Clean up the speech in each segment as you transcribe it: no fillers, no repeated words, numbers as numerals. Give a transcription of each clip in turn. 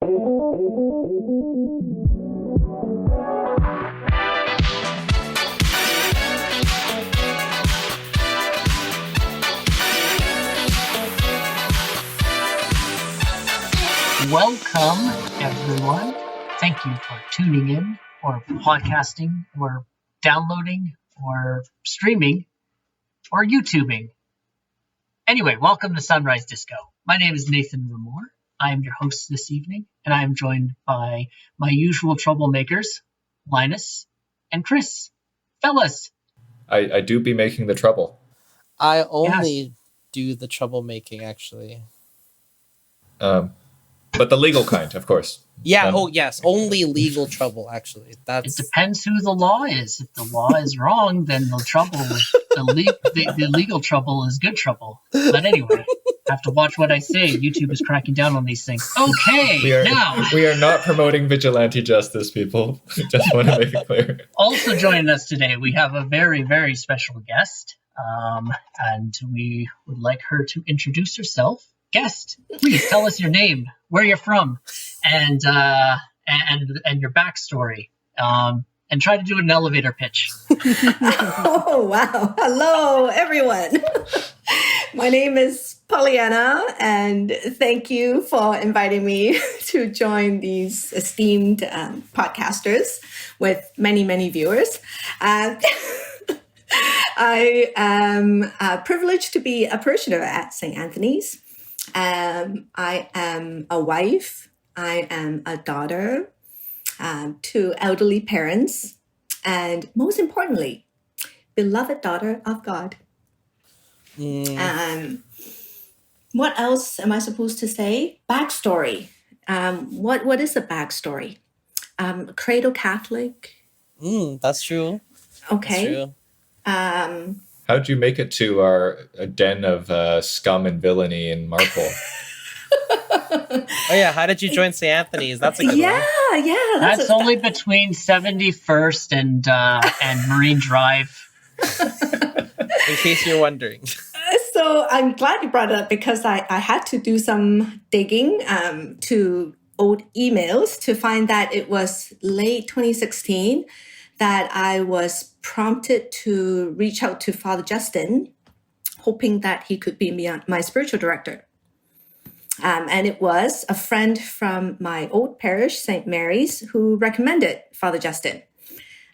Welcome, everyone. Thank you for tuning in, or podcasting, or downloading, or streaming, or YouTubing. Anyway, welcome to Sunrise Disco. My name is Nathan Ramore. I am your host this evening, and I am joined by my usual troublemakers, Linus and Chris. Fellas. I do be making the trouble. I only do the troublemaking, actually. But the legal kind, of course. Yeah, yes, only legal trouble, actually. It depends who the law is. If the law is wrong, then the legal trouble is good trouble. But anyway, I have to watch what I say. YouTube is cracking down on these things. Okay, we are not promoting vigilante justice, people. Just want to make it clear. Also joining us today, we have a very, very special guest, and we would like her to introduce herself. Guest, please tell us your name, where you're from, and your backstory, and try to do an elevator pitch. Oh, wow. Hello, everyone. My name is Pollyanna, and thank you for inviting me to join these esteemed podcasters with many, many viewers. I am privileged to be a parishioner at St. Anthony's. I am a wife. I am a daughter to elderly parents, and most importantly, beloved daughter of God. What else am I supposed to say? Backstory. What is a backstory? Cradle Catholic. That's true. Okay. That's true. How'd you make it to our den of scum and villainy in Marple? Oh yeah, how did you join St. Anthony's? That's a good one. Yeah. That's only between 71st and Marine Drive. In case you're wondering. So I'm glad you brought it up, because I had to do some digging to old emails to find that it was late 2016 that I was prompted to reach out to Father Justin, hoping that he could be my spiritual director. And it was a friend from my old parish, St. Mary's, who recommended Father Justin.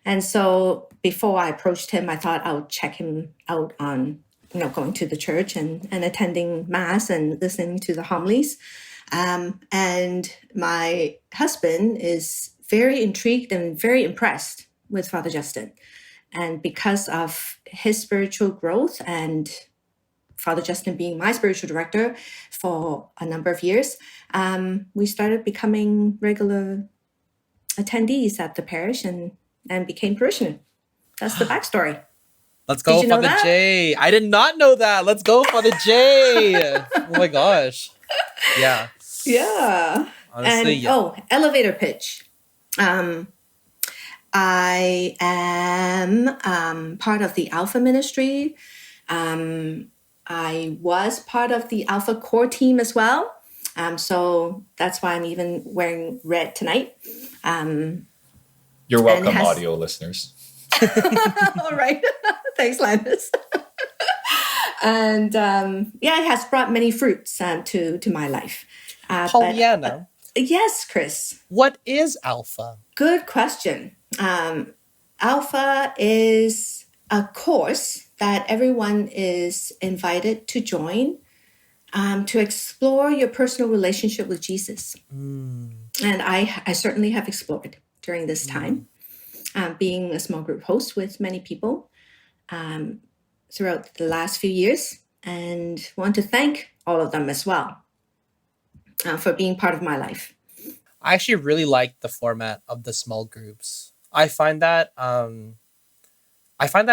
And so before I approached him, I thought I would check him out on, going to the church and attending Mass and listening to the homilies. And my husband is very intrigued and very impressed with Father Justin. And because of his spiritual growth and Father Justin being my spiritual director for a number of years, we started becoming regular attendees at the parish and became parishioner. That's the backstory. Let's go, Father J. I did not know that. Let's go, Father J. Oh my gosh. Yeah. Yeah. Honestly, yeah. Elevator pitch. I am part of the Alpha ministry. I was part of the Alpha core team as well. So that's why I'm even wearing red tonight. You're welcome, audio listeners. All right. Thanks, Linus. And it has brought many fruits to my life. Pollyanna. Yes, Chris. What is Alpha? Good question. Alpha is a course that everyone is invited to join to explore your personal relationship with Jesus. And I certainly have explored during this time, being a small group host with many people throughout the last few years, and want to thank all of them as well for being part of my life. I actually really like the format of the small groups. I find that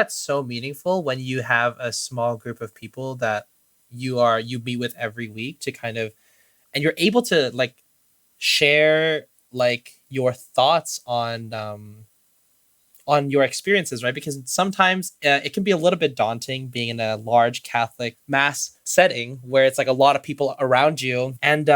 so meaningful when you have a small group of people that you meet with every week to kind of, and you're able to share your thoughts on your experiences, right? Because sometimes it can be a little bit daunting being in a large Catholic mass setting where it's a lot of people around you, and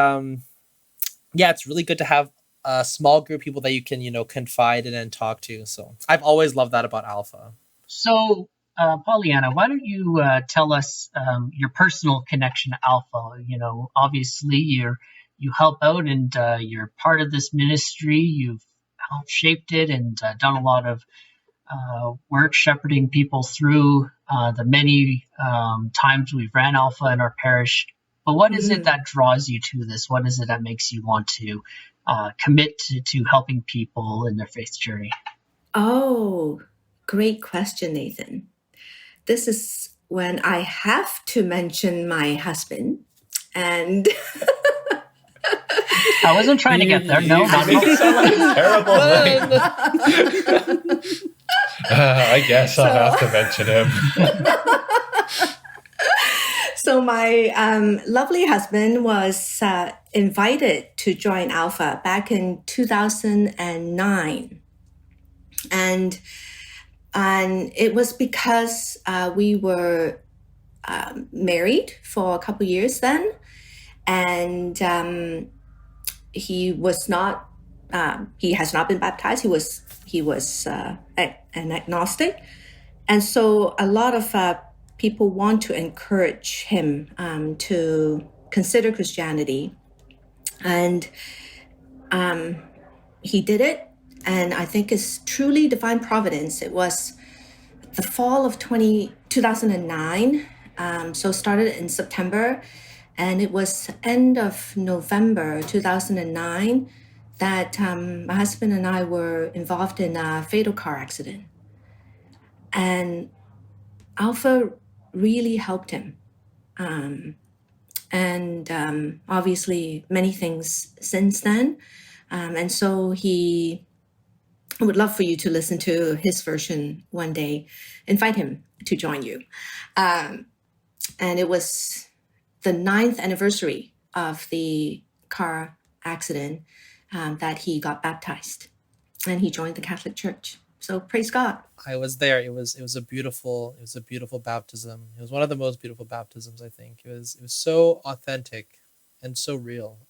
yeah, it's really good to have a small group of people that you can, confide in and talk to. So I've always loved that about Alpha. So, Pollyanna, why don't you tell us your personal connection to Alpha? Obviously you help out and you're part of this ministry. You've helped shaped it and done a lot of work shepherding people through the many times we've ran Alpha in our parish. But what is it that draws you to this? What is it that makes you want to commit to helping people in their faith journey? Oh, great question, Nathan. This is when I have to mention my husband. And I wasn't trying to get there. No, not Make it sound like a terrible thing. I guess I'll have to mention him. So my lovely husband was invited to join Alpha back in 2009. And it was because we were married for a couple years then. And he has not been baptized. He was an agnostic. And so a lot of people want to encourage him to consider Christianity. And he did it. And I think it's truly divine providence. It was the fall of 2009. So started in September. And it was end of November 2009 that my husband and I were involved in a fatal car accident. And Alpha really helped him. And obviously many things since then. And so I would love for you to listen to his version one day. Invite him to join you. And it was the 9th anniversary of the car accident that he got baptized, and he joined the Catholic Church. So praise God. I was there. It was a beautiful baptism. It was one of the most beautiful baptisms, I think. It was so authentic and so real.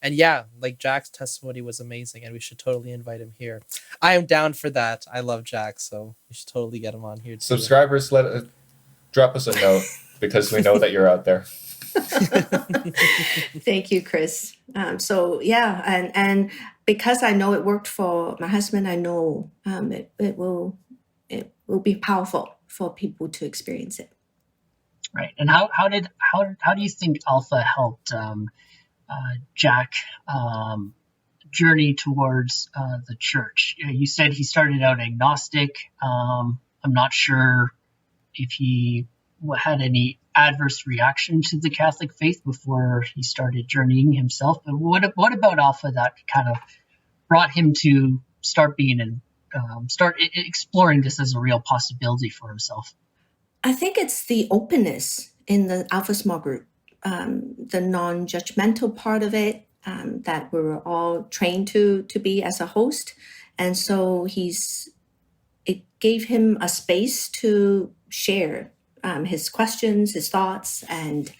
And yeah, like Jack's testimony was amazing, and we should totally invite him here. I am down for that. I love Jack, so we should totally get him on here too. Subscribers, drop us a note because we know that you're out there. Thank you, Chris. So yeah, and because I know it worked for my husband, I know it will be powerful for people to experience it. Right. And how do you think Alpha helped Jack journey towards the church? You said he started out agnostic. I'm not sure if he had any adverse reaction to the Catholic faith before he started journeying himself. But what about Alpha that kind of brought him to start exploring this as a real possibility for himself? I think it's the openness in the Alpha small group, the non-judgmental part of it, that we were all trained to be as a host. And so it gave him a space to share his questions, his thoughts, and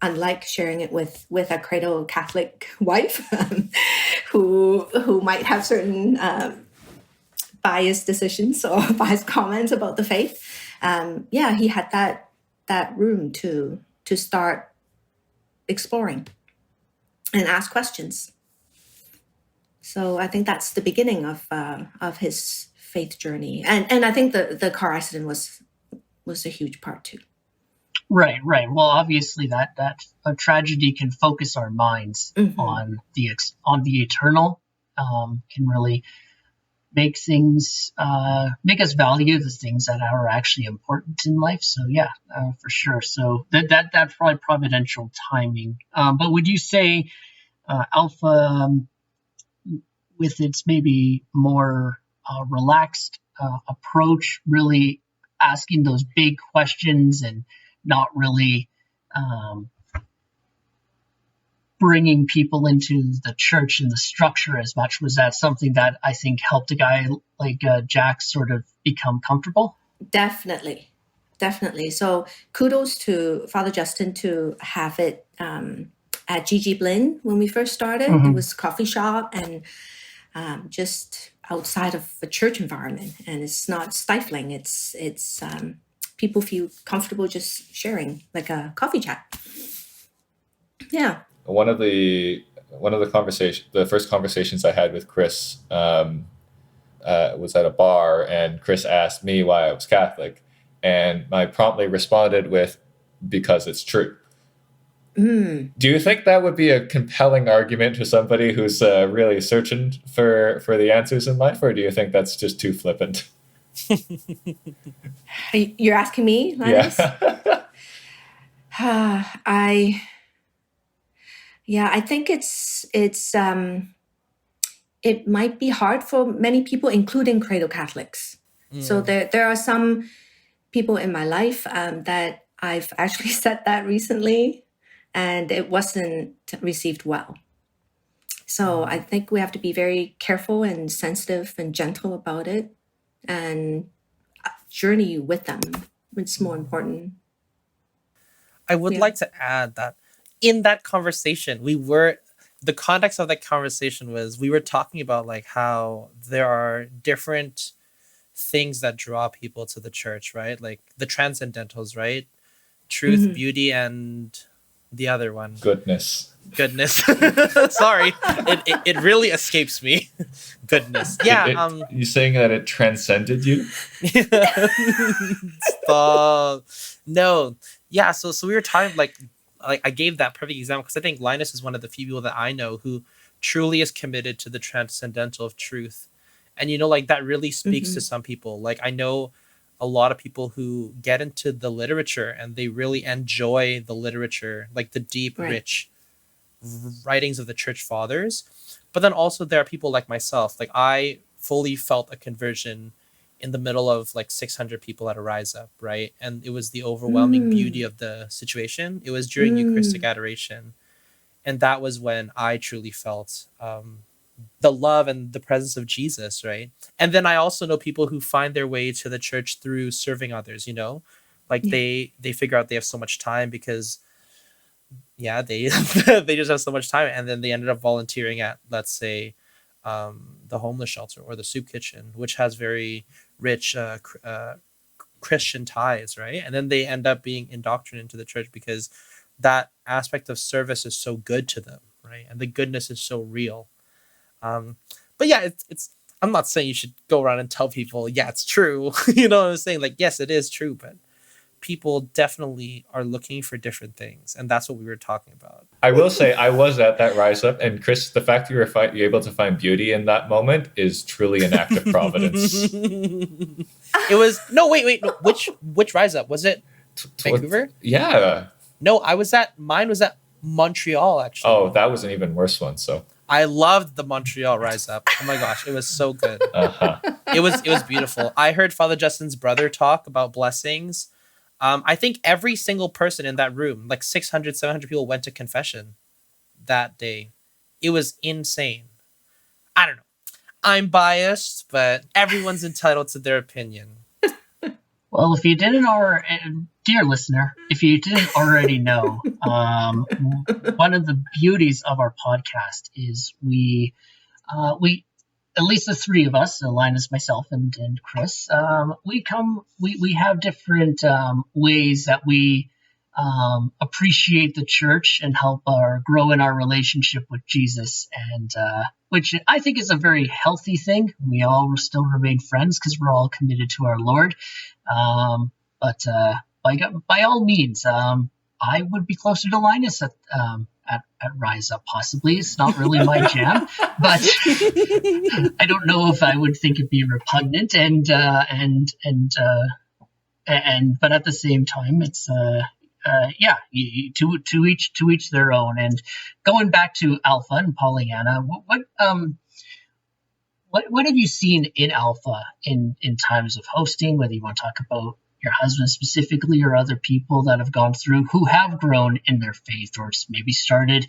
unlike sharing it with a cradle Catholic wife who might have certain biased decisions or biased comments about the faith, he had that room to start exploring and ask questions. So I think that's the beginning of his faith journey, and I think the car accident was a huge part too. Right. Well, obviously that a tragedy can focus our minds on the eternal, can really make us value the things that are actually important in life. So yeah, for sure. So that's probably providential timing. But would you say Alpha, with its maybe more relaxed approach, really asking those big questions and not really bringing people into the church and the structure as much, was that something that I think helped a guy like Jack sort of become comfortable? Definitely. So kudos to Father Justin to have it at Gigi Blinn when we first started. Mhm. It was a coffee shop and just outside of a church environment, and it's not stifling. It's people feel comfortable just sharing like a coffee chat. Yeah. One of the first conversations I had with Chris was at a bar, and Chris asked me why I was Catholic, and I promptly responded with, because it's true. Do you think that would be a compelling argument to somebody who's really searching for the answers in life, or do you think that's just too flippant? You're asking me, Linus? Yeah. I think it might be hard for many people, including cradle Catholics. So there are some people in my life that I've actually said that recently, and it wasn't received well. So I think we have to be very careful and sensitive and gentle about it, and journey with them. It's more important. I would like to add that in that conversation, the context of that conversation was we were talking about like how there are different things that draw people to the church, right? Like the transcendentals, right? Truth, beauty, and the other one. Goodness. Sorry. It really escapes me. Goodness. Yeah. You saying that it transcended you? Stop. No. Yeah, so we were talking like I gave that perfect example because I think Linus is one of the few people that I know who truly is committed to the transcendental of truth. And like that really speaks to some people. Like I know a lot of people who get into the literature and they really enjoy the literature, like the deep, rich writings of the church fathers. But then also there are people like myself. Like I fully felt a conversion in the middle of like 600 people at a Rise Up, right? And it was the overwhelming beauty of the situation. It was during Eucharistic adoration. And that was when I truly felt the love and the presence of Jesus, right? And then I also know people who find their way to the church through serving others, like they figure out they have so much time because they they just have so much time, and then they ended up volunteering at, let's say, the homeless shelter or the soup kitchen, which has very rich Christian ties, right? And then they end up being indoctrinated into the church because that aspect of service is so good to them, right? And the goodness is so real. But yeah, it's I'm not saying you should go around and tell people, yeah, it's true. You know what I'm saying? Like, yes, it is true, but people definitely are looking for different things, and that's what we were talking about. I will say I was at that Rise Up, and Chris, the fact you're able to find beauty in that moment is truly an act of providence. It was wait. No, which Rise Up was it? Vancouver? Yeah. No, mine was at Montreal actually. Oh, that was an even worse one. So I loved the Montreal Rise Up. Oh my gosh, it was so good. It was beautiful. I heard Father Justin's brother talk about blessings. I think every single person in that room, like 600, 700 people, went to confession that day. It was insane. I don't know. I'm biased, but everyone's entitled to their opinion. Well, if you didn't dear listener, if you didn't already know, one of the beauties of our podcast is we at least the three of us, Linus, myself, and Chris, we have different ways that we appreciate the church and help grow in our relationship with Jesus, and which I think is a very healthy thing. We all still remain friends because we're all committed to our Lord. But by all means, I would be closer to Linus at Rise Up, possibly. It's not really my jam, but I don't know if I would think it'd be repugnant, but at the same time, it's to each their own. And going back to Alpha and Pollyanna, what have you seen in Alpha in times of hosting, whether you want to talk about your husband specifically or other people that have gone through who have grown in their faith or maybe started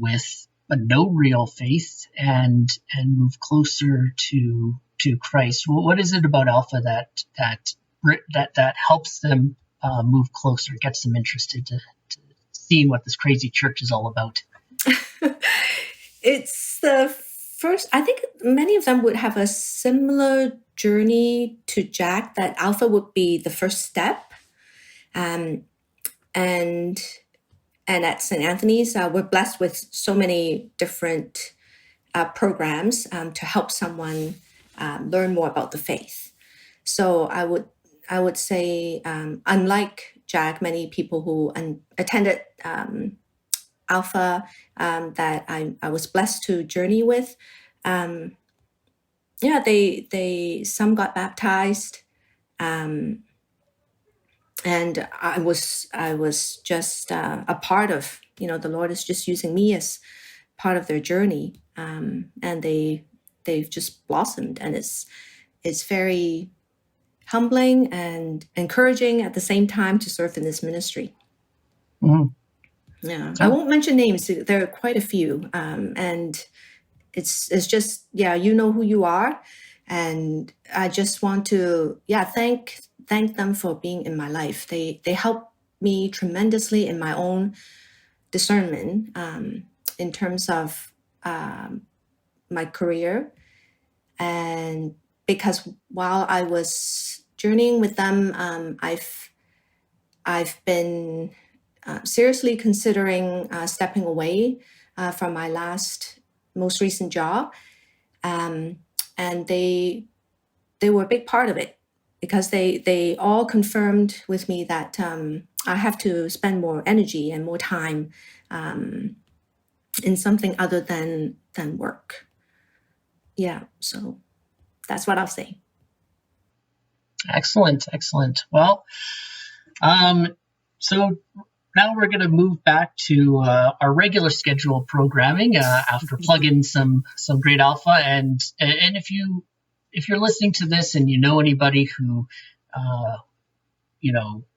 with no real faith and move closer to Christ? What is it about Alpha that helps them move closer, gets them interested to seeing what this crazy church is all about? It's the first, I think many of them would have a similar journey to Jack, that Alpha would be the first step. And at St. Anthony's, we're blessed with so many different programs to help someone learn more about the faith. So I would say, unlike Jack, many people who attended Alpha that I was blessed to journey with, they some got baptized, and I was just a part of, the Lord is just using me as part of their journey, and they've just blossomed, and it's very humbling and encouraging at the same time to serve in this ministry. Mm-hmm. Yeah, I won't mention names. There are quite a few, and it's just, you know who you are, and I just want to thank them for being in my life. They help me tremendously in my own discernment, in terms of my career, and because while I was journeying with them, I've been seriously considering stepping away from my most recent job, and they were a big part of it, because they all confirmed with me that I have to spend more energy and more time in something other than work. Yeah, so that's what I'll say. Excellent. Well, so now we're going to move back to our regular scheduled programming after plugging some great Alpha, and if you're listening to this and you know anybody who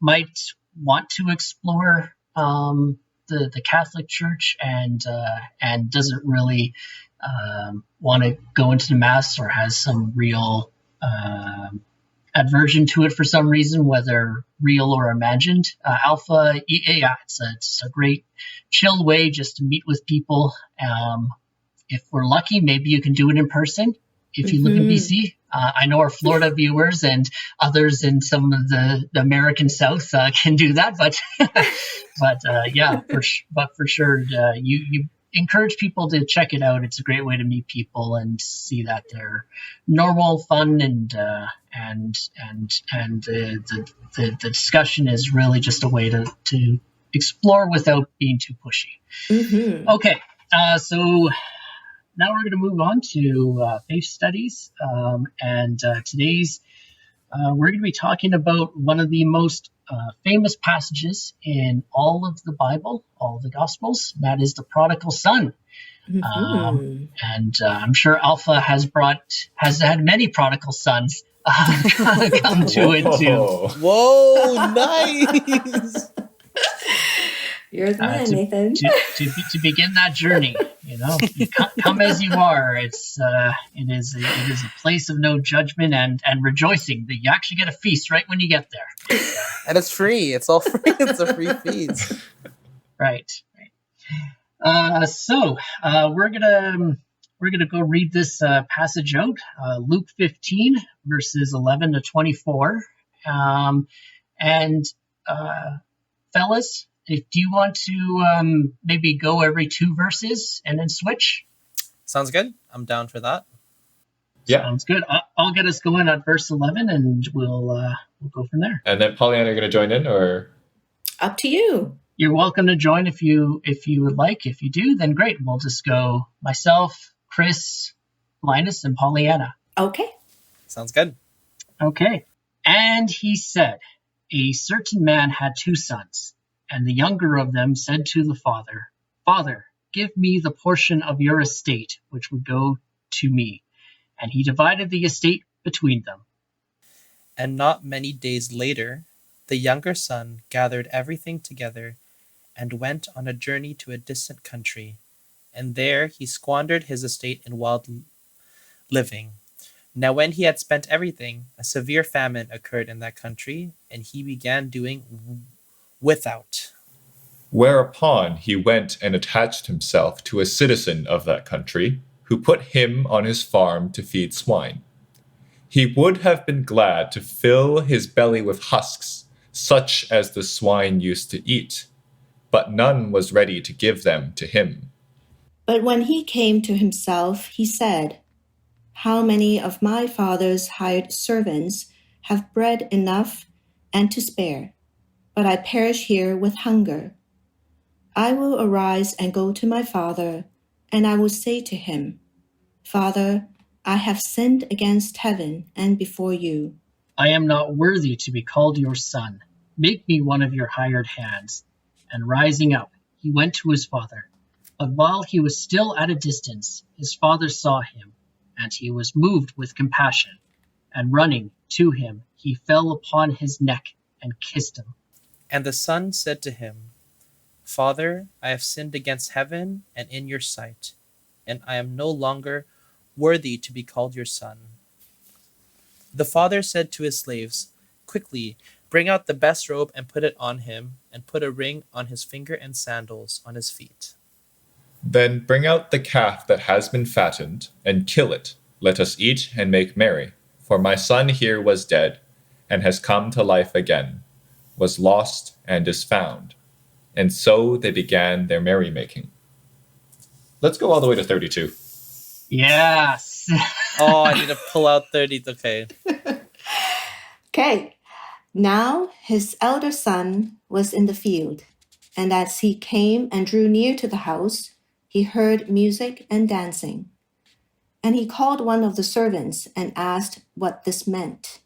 might want to explore the Catholic Church and doesn't really want to go into the Mass, or has some real aversion to it for some reason, whether real or imagined, Alpha, it's a great chill way just to meet with people. If we're lucky, maybe you can do it in person if you live in BC. I know our Florida viewers and others in some of the American South can do that, but for sure, you encourage people to check it out. It's a great way to meet people and see that they're normal, fun, and the discussion is really just a way to explore without being too pushy. Mm-hmm. Okay, so now we're going to move on to faith studies, and today's we're going to be talking about one of the most famous passages in all of the Bible, all of the Gospels. That is the Prodigal Son. Mm-hmm. And I'm sure Alpha has had many prodigal sons come to it too. Whoa, nice. You're the man, Nathan. To begin that journey, you come as you are. It is a place of no judgment and rejoicing. That you actually get a feast right when you get there, and it's free. It's all free. It's a free feast. Right. So we're gonna go read this passage out, Luke 15 verses 11 to 24, and fellas, do you want to maybe go every 2 verses and then switch? Sounds good. I'm down for that. Yeah, sounds good. I'll get us going at verse 11, and we'll go from there. And then Pollyanna, are going to join in, or up to you? You're welcome to join if you would like. If you do, then great. We'll just go myself, Chris, Linus, and Pollyanna. Okay. Sounds good. Okay. And he said, a certain man had 2 sons, and the younger of them said to the father, Father, give me the portion of your estate which would go to me. And he divided the estate between them. And not many days later, the younger son gathered everything together and went on a journey to a distant country. And there he squandered his estate in wild living. Now when he had spent everything, a severe famine occurred in that country, and he began doing without. Whereupon he went and attached himself to a citizen of that country, who put him on his farm to feed swine. He would have been glad to fill his belly with husks, such as the swine used to eat, but none was ready to give them to him. But when he came to himself, he said, "How many of my father's hired servants have bread enough and to spare, but I perish here with hunger? I will arise and go to my father, and I will say to him, 'Father, I have sinned against heaven and before you.' I am not worthy to be called your son. Make me one of your hired hands." And rising up, he went to his father. But while he was still at a distance, his father saw him, and he was moved with compassion. And running to him, he fell upon his neck and kissed him. And the son said to him, "Father, I have sinned against heaven and in your sight, and I am no longer worthy to be called your son." The father said to his slaves, "Quickly, bring out the best robe and put it on him, and put a ring on his finger and sandals on his feet. Then bring out the calf that has been fattened, and kill it. Let us eat and make merry. For my son here was dead, and has come to life again, was lost and is found." And so they began their merrymaking. Let's go all the way to 32. Yes. Oh, I need to pull out 30. Okay. Okay. Now his elder son was in the field, and as he came and drew near to the house, he heard music and dancing. And he called one of the servants and asked what this meant.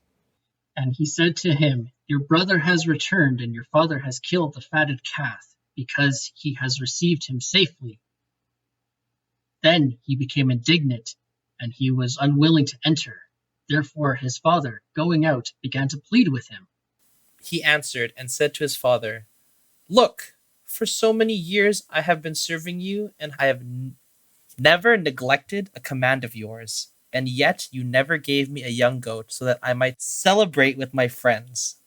And he said to him, "Your brother has returned, and your father has killed the fatted calf, because he has received him safely." Then he became indignant, and he was unwilling to enter. Therefore his father, going out, began to plead with him. He answered and said to his father, "Look, for so many years I have been serving you, and I have never neglected a command of yours. And yet you never gave me a young goat so that I might celebrate with my friends.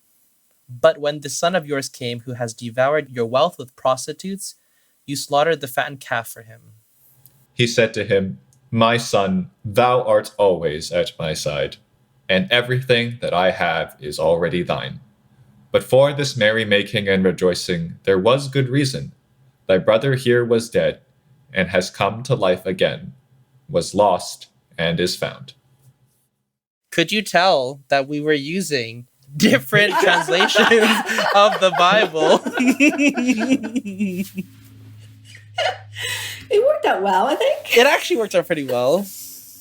But when the son of yours came who has devoured your wealth with prostitutes, you slaughtered the fattened calf for him." He said to him, "My son, thou art always at my side, and everything that I have is already thine. But for this merrymaking and rejoicing there was good reason. Thy brother here was dead, and has come to life again, was lost, and is found." Could you tell that we were using different translations of the Bible? It worked out well, I think. It actually worked out pretty well.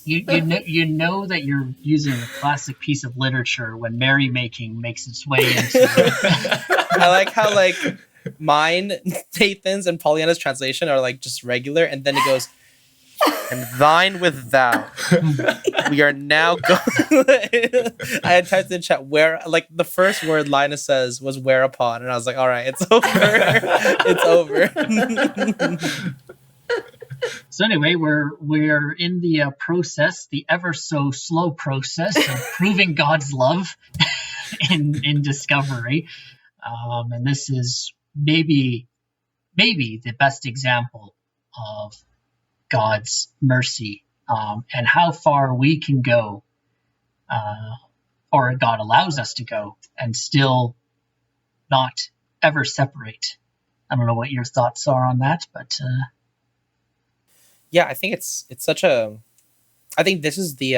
You know that you're using a classic piece of literature when merrymaking makes its way into I like how like mine, Nathan's, and Pollyanna's translation are like just regular, and then it goes, "And thine with thou. We are now going." I had typed in chat where, like, the first word Linus says was "whereupon," and I was like, "All right, it's over. It's over." So anyway, we're in the process, the ever so slow process of proving God's love in discovery, and this is maybe the best example of God's mercy, and how far we can go, or God allows us to go, and still not ever separate. I don't know what your thoughts are on that, but Yeah, I think it's such a. I think this is the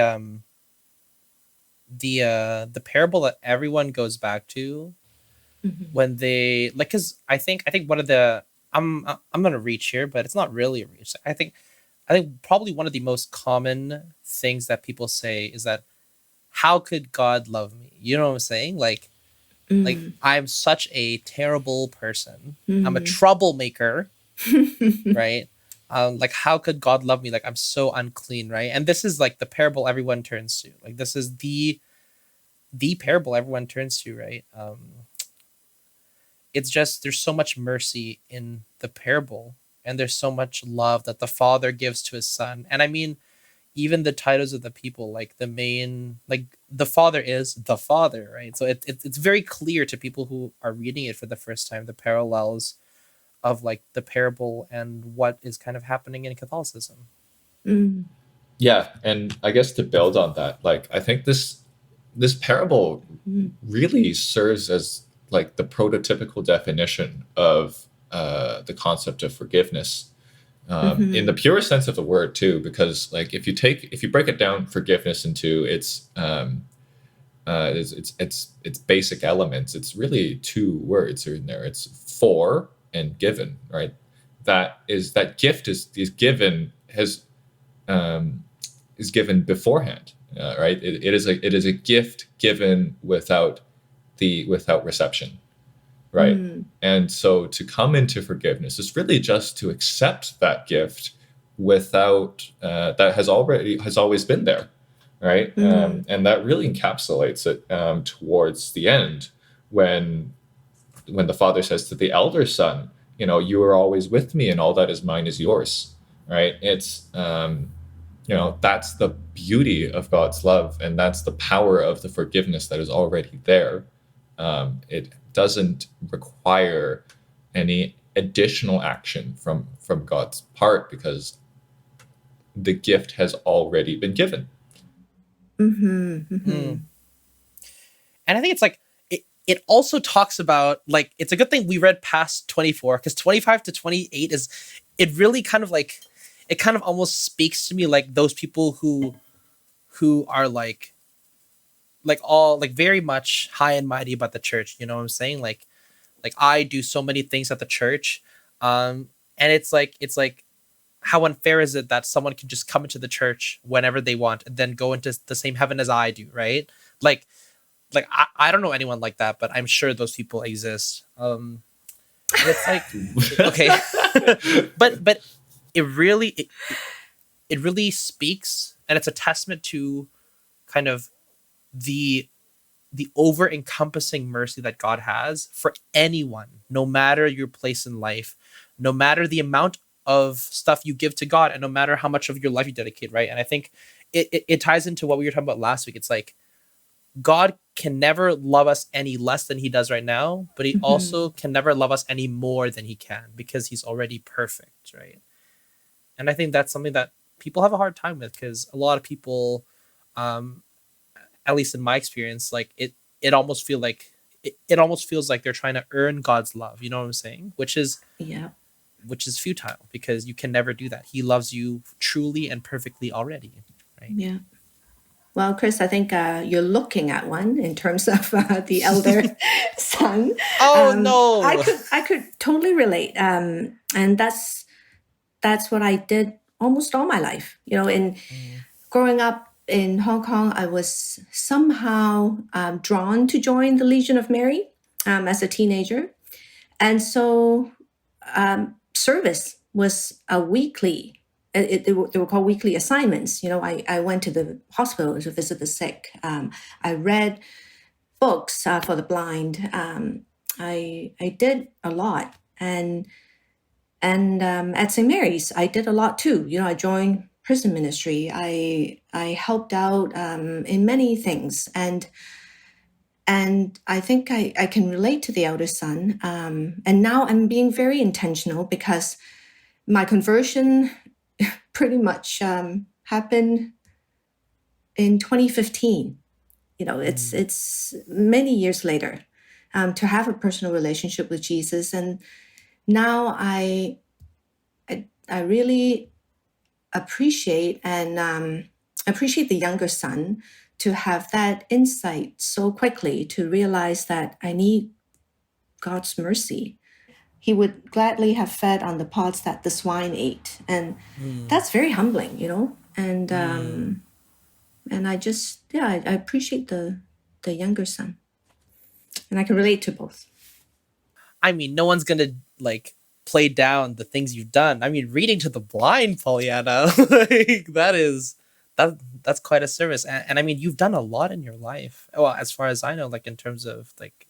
parable that everyone goes back to when they like, because I think one of the I'm gonna reach here, but it's not really a reach. I think probably one of the most common things that people say is that, how could God love me? You know what I'm saying? Like I'm such a terrible person. I'm a troublemaker, right? Like, how could God love me? Like, I'm so unclean, right? And this is like the parable everyone turns to. Like, this is the parable everyone turns to, right? It's just, there's so much mercy in the parable, and there's so much love that the father gives to his son. And I mean, even the titles of the people, like the main, like the father is the father, right? So it's very clear to people who are reading it for the first time, the parallels of like the parable and what is kind of happening in Catholicism. Mm. Yeah, and I guess to build on that, like I think this parable really serves as like the prototypical definition of the concept of forgiveness, in the purest sense of the word too. Because like if you break it down, forgiveness into its basic elements, it's really two words in there. It's for and given, right? That gift is given is given beforehand, right? It is a gift given without reception, right? And so to come into forgiveness is really just to accept that gift without that has always been there, right? And that really encapsulates it towards the end when the father says to the elder son, you are always with me, and all that is mine is yours, right? It's that's the beauty of God's love, and that's the power of the forgiveness that is already there. It doesn't require any additional action from God's part, because the gift has already been given. And I think it's like it also talks about, like, it's a good thing we read past 24, because 25 to 28 it really kind of like, it kind of almost speaks to me like those people who are like all like very much high and mighty about the church. You know what I'm saying? Like I do so many things at the church. And it's like how unfair is it that someone can just come into the church whenever they want and then go into the same heaven as I do, right? Like I don't know anyone like that, but I'm sure those people exist. It's like, okay. but it really speaks, and it's a testament to kind of the over encompassing mercy that God has for anyone, no matter your place in life, no matter the amount of stuff you give to God, and no matter how much of your life you dedicate, right? And I think it ties into what we were talking about last week. It's like God can never love us any less than he does right now, but he also can never love us any more than he can, because he's already perfect, right? And I think that's something that people have a hard time with, because a lot of people, at least in my experience, like it almost feels like they're trying to earn God's love. You know what I'm saying? Which is futile, because you can never do that. He loves you truly and perfectly already, right? Yeah. Well, Chris, I think you're looking at one in terms of the elder son. Oh no! I could totally relate, and that's what I did almost all my life. In growing up in Hong Kong, I was somehow drawn to join the Legion of Mary as a teenager, and so service was a weekly. They were called weekly assignments. I went to the hospital to visit the sick. I read books for the blind. I did a lot, and at St. Mary's, I did a lot too. I joined prison ministry. I helped out in many things, and I think I can relate to the elder son. And now I'm being very intentional, because my conversion pretty much happened in 2015. It's many years later to have a personal relationship with Jesus, and now I really appreciate the younger son to have that insight so quickly, to realize that I need God's mercy. He would gladly have fed on the pods that the swine ate. And that's very humbling, And I just, I appreciate the younger son. And I can relate to both. I mean, no one's going to, like, play down the things you've done. I mean, reading to the blind, Pollyanna, like, that's quite a service. And I mean, you've done a lot in your life. Well, as far as I know, like, in terms of, like,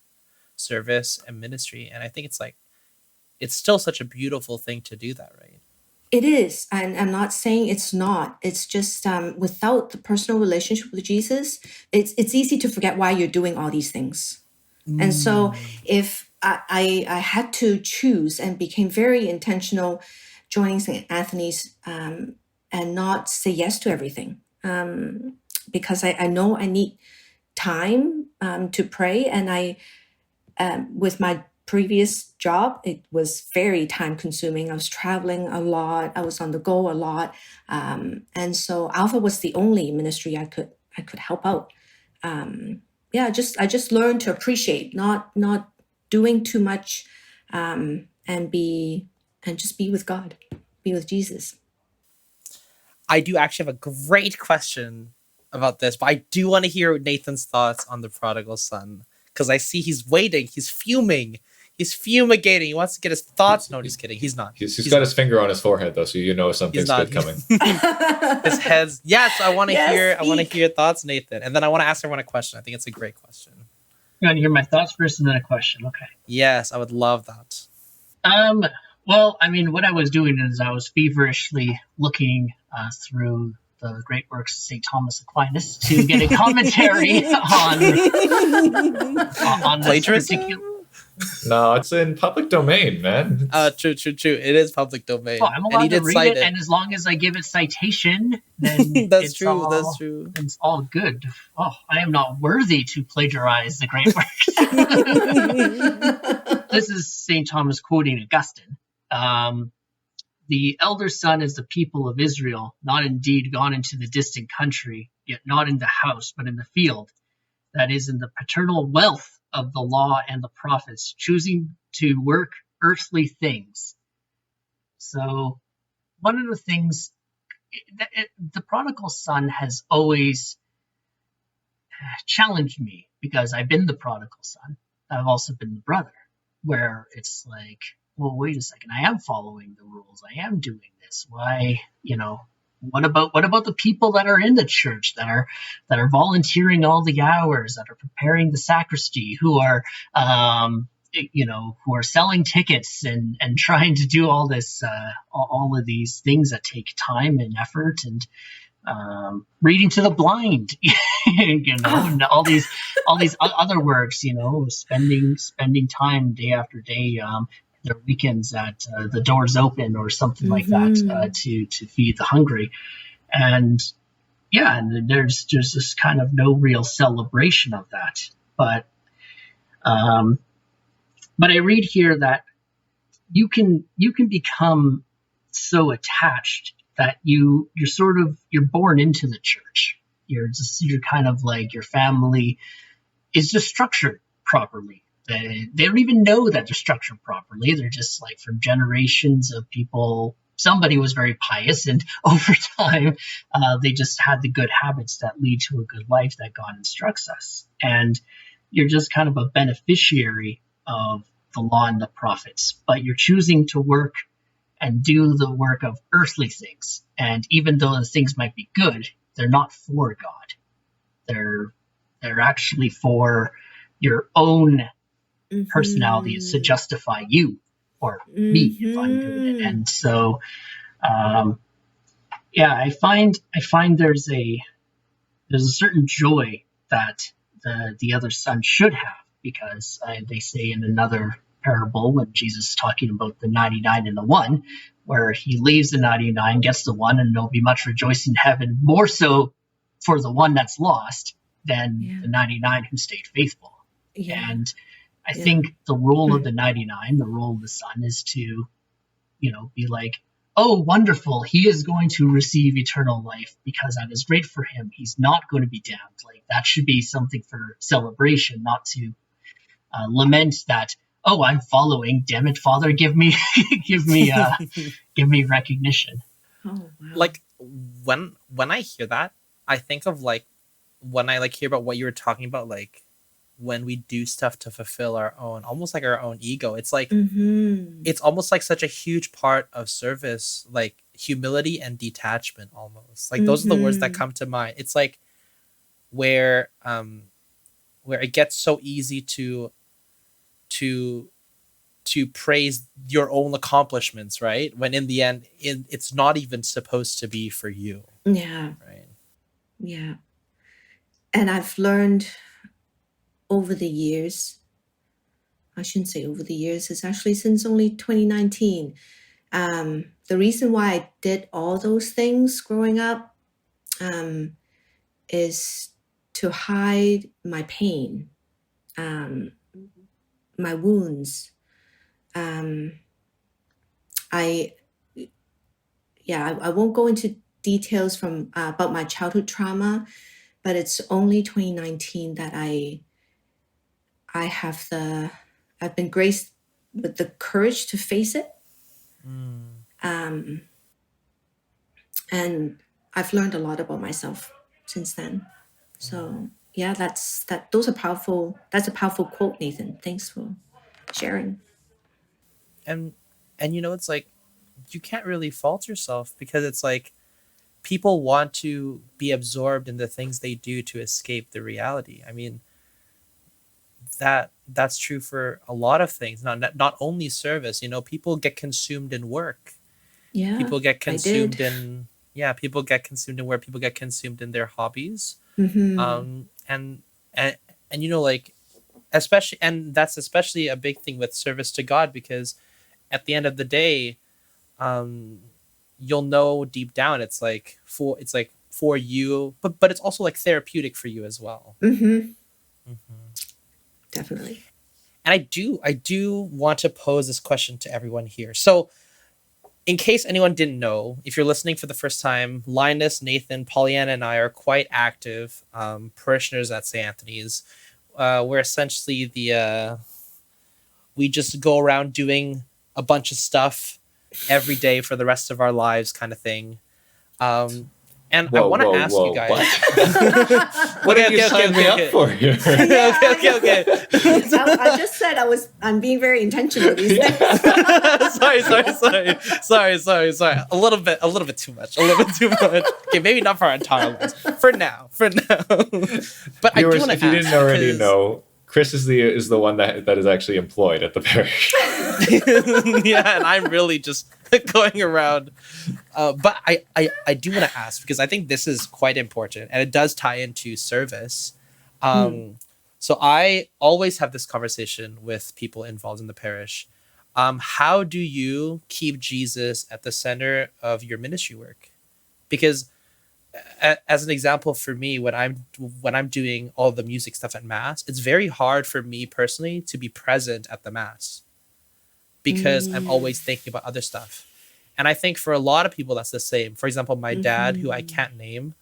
service and ministry. And I think it's, like, it's still such a beautiful thing to do that, right? It is. And I'm not saying it's not. It's just without the personal relationship with Jesus, it's easy to forget why you're doing all these things. And so if I had to choose and became very intentional joining St. Anthony's and not say yes to everything, because I know I need time to pray. And I with my previous job, it was very time consuming. I was traveling a lot. I was on the go a lot. And so Alpha was the only ministry I could help out. I just learned to appreciate, not doing too much, and just be with God, be with Jesus. I do actually have a great question about this, but I do want to hear Nathan's thoughts on the prodigal son, because I see he's waiting, he's fuming, he's fumigating, he wants to get his thoughts. No, just kidding. He's not. He's got his finger on his forehead though, so you know something's good coming. His head's yes. I want to Yes, hear your thoughts, Nathan, and then I want to ask everyone a question. I think it's a great question. You want to hear my thoughts first and then a question? Okay. Yes, I would love that. Well, I mean, what I was doing is I was feverishly looking through the great works of St. Thomas Aquinas to get a commentary on this Plagiarism? particular. No, it's in public domain, man. True. It is public domain. Oh, I'm And he allowed to did read cite it, and as long as I give it citation, then That's it's true. all, That's true. It's all good. Oh, I am not worthy to plagiarize the great works. This is St. Thomas quoting Augustine. The elder son is the people of Israel, not indeed gone into the distant country, yet not in the house, but in the field, that is, in the paternal wealth of the law and the prophets, choosing to work earthly things. So one of the things, the prodigal son has always challenged me, because I've been the prodigal son. I've also been the brother, where it's like, well, wait a second, I am following the rules. I am doing this. Why, what about the people that are in the church, that are volunteering all the hours, that are preparing the sacristy, who are who are selling tickets and trying to do all this all of these things that take time and effort, and reading to the blind, and all these other works, spending time day after day, their weekends at the doors open or something like that, to feed the hungry. And there's this kind of no real celebration of that. But I read here that you can become so attached that you're born into the church. You're kind of like, your family is just structured properly. They don't even know that they're structured properly. They're just like from generations of people. Somebody was very pious, and over time, they just had the good habits that lead to a good life that God instructs us. And you're just kind of a beneficiary of the law and the prophets, but you're choosing to work and do the work of earthly things. And even though the things might be good, they're not for God. They're actually for your own personality, is to justify you or me if I'm doing it. And so I find there's a certain joy that the other son should have, because they say in another parable, when Jesus is talking about the 99 and the 1, where he leaves the 99, gets the 1, and there'll be much rejoicing in heaven, more so for the 1 that's lost than the 99 who stayed faithful. And I think the role of the 99, the role of the son, is to, be like, oh, wonderful, he is going to receive eternal life because that is great for him. He's not going to be damned. Like, that should be something for celebration, not to lament that, oh, I'm following. Damn it, Father, give me recognition. Oh, wow. Like, when I hear that, I think of like, when I hear about what you were talking about, like when we do stuff to fulfill our own, almost like our own ego. It's like, it's almost like such a huge part of service, like humility and detachment almost. Like those are the words that come to mind. It's like where it gets so easy to praise your own accomplishments, right? When in the end, it's not even supposed to be for you. Yeah. Right. Yeah. And I've learned over the years, I shouldn't say over the years, it's actually since only 2019. The reason why I did all those things growing up is to hide my pain, my wounds. I won't go into details from about my childhood trauma, but it's only 2019 that I've been graced with the courage to face it. And I've learned a lot about myself since then. So yeah, that's a powerful quote, Nathan. Thanks for sharing. And it's like, you can't really fault yourself, because it's like, people want to be absorbed in the things they do to escape the reality. I mean, that's true for a lot of things, not only service. People get consumed in work. Yeah, people get consumed I did. in people get consumed in work. People get consumed in their hobbies. And like, especially, and that's especially a big thing with service to God, because at the end of the day, you'll know deep down it's like for you, but it's also like therapeutic for you as well. Definitely. And I do want to pose this question to everyone here. So, in case anyone didn't know, if you're listening for the first time, Linus, Nathan, Pollyanna, and I are quite active parishioners at St. Anthony's. We're essentially we just go around doing a bunch of stuff every day for the rest of our lives, kind of thing. And I want to ask you guys, what did you sign me up for here? Okay. I just said I'm being very intentional these days. Sorry. A little bit too much. Okay, maybe not for our entire lives. For now. But Viewers, I do want to ask, if you didn't already know, Chris is the one that is actually employed at the parish. Yeah, and I'm really just going around. But I do want to ask, because I think this is quite important, and it does tie into service. So I always have this conversation with people involved in the parish. How do you keep Jesus at the center of your ministry work? Because as an example, for me, when I'm doing all the music stuff at Mass, it's very hard for me personally to be present at the Mass, because I'm always thinking about other stuff. And I think for a lot of people, that's the same. For example, my dad, who I can't name,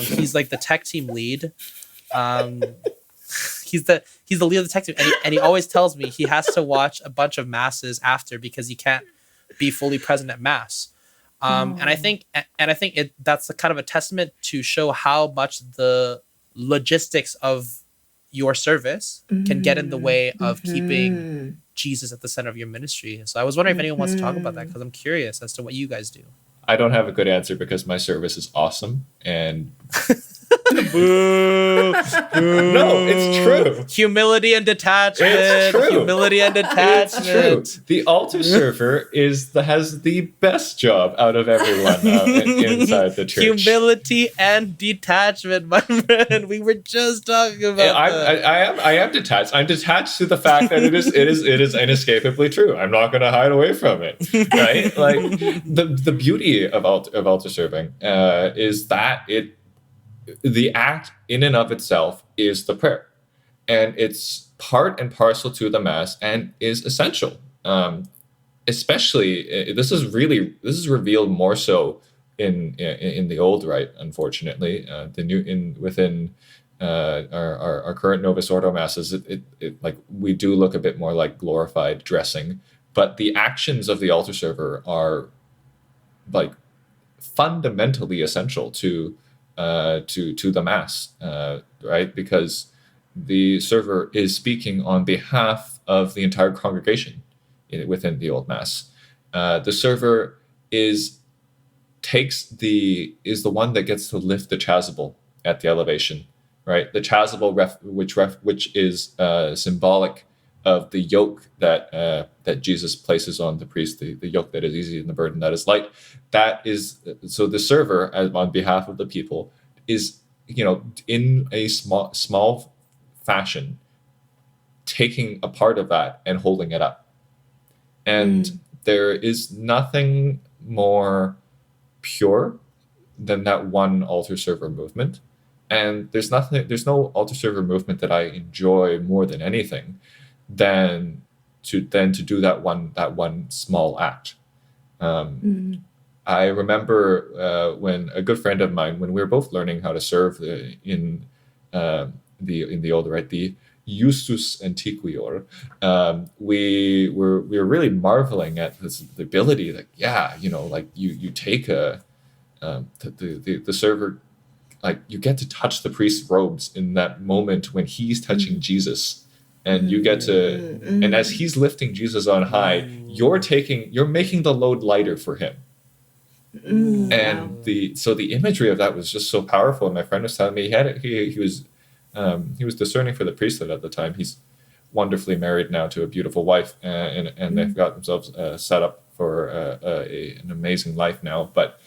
he's like the tech team lead. He's the leader of the tech team, and he always tells me he has to watch a bunch of masses after, because he can't be fully present at Mass. And I think that's a kind of a testament to show how much the logistics of your service can get in the way of keeping Jesus at the center of your ministry. So I was wondering if anyone wants to talk about that, because I'm curious as to what you guys do. I don't have a good answer, because my service is awesome, and Boo. No, it's true. Humility and detachment. It's true. Humility and detachment. It's true. The altar server has the best job out of everyone inside the church. Humility and detachment, my friend. We were just talking about that. I am detached. I'm detached to the fact that it is inescapably true. I'm not going to hide away from it. Right? Like the beauty of altar serving is that the act in and of itself is the prayer, and it's part and parcel to the Mass and is essential. Especially, this is revealed more so in the old rite, unfortunately. Within our current Novus Ordo Masses, it like we do look a bit more like glorified dressing, but the actions of the altar server are like fundamentally essential to the Mass, right? Because the server is speaking on behalf of the entire congregation within the Old Mass. The server is the one that gets to lift the chasuble at the elevation, right? The chasuble which is symbolic of the yoke that Jesus places on the priest, the yoke that is easy and the burden that is light. That is, so the server, on behalf of the people, is, in a small fashion, taking a part of that and holding it up. And there is nothing more pure than that one altar server movement. And there's no altar server movement that I enjoy more than anything than to do that one small act. I remember when a good friend of mine, when we were both learning how to serve in the old rite, the Justus Antiquior, we were really marveling at the ability, like, you take the server, like, you get to touch the priest's robes in that moment when he's touching Jesus, and you get to, and as he's lifting Jesus on high, you're making the load lighter for him. And the imagery of that was just so powerful. And my friend was telling me he was discerning for the priesthood at the time. He's wonderfully married now to a beautiful wife, and they've got themselves set up for an amazing life now. But